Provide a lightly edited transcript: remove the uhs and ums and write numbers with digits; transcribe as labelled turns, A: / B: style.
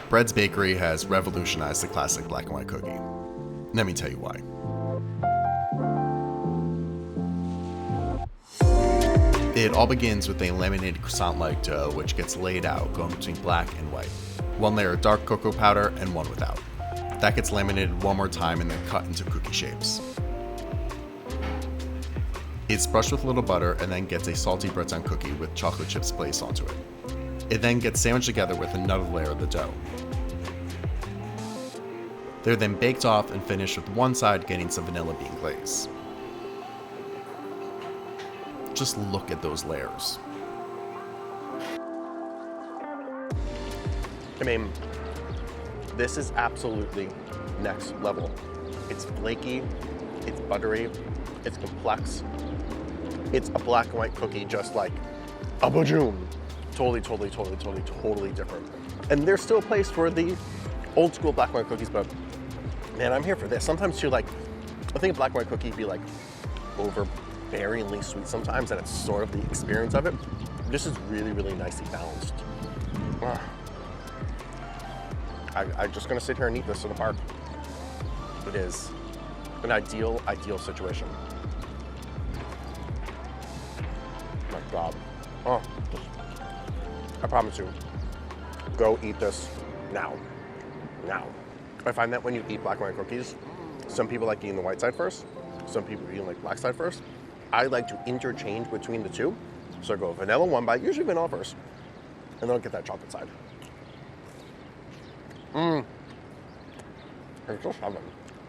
A: Bread's Bakery has revolutionized the classic black and white cookie. Let me tell you why. It all begins with a laminated croissant-like dough which gets laid out, going between black and white. One layer of dark cocoa powder and one without. That gets laminated one more time and then cut into cookie shapes. It's brushed with a little butter and then gets a salty bread's-on cookie with chocolate chips placed onto it. It then gets sandwiched together with another layer of the dough. They're then baked off and finished with one side getting some vanilla bean glaze. Just look at those layers.
B: I mean, this is absolutely next level. It's flaky, it's buttery, it's complex. It's a black and white cookie just like a bajoom. Totally different. And there's still a place for the old school black and white cookies, but man, I'm here for this. Sometimes too, like, I think a black and white cookie be like overbearingly sweet sometimes, and it's sort of the experience of it. This is really nicely balanced. I'm just gonna sit here and eat this in the park. It is an ideal situation. My God. Oh, I promise you, go eat this now. I find that when you eat black and white cookies, some people like eating the white side first, some people eating like black side first. I like to interchange between the two. So I go vanilla one bite, usually vanilla first, and then I'll get that chocolate side. It's just heaven.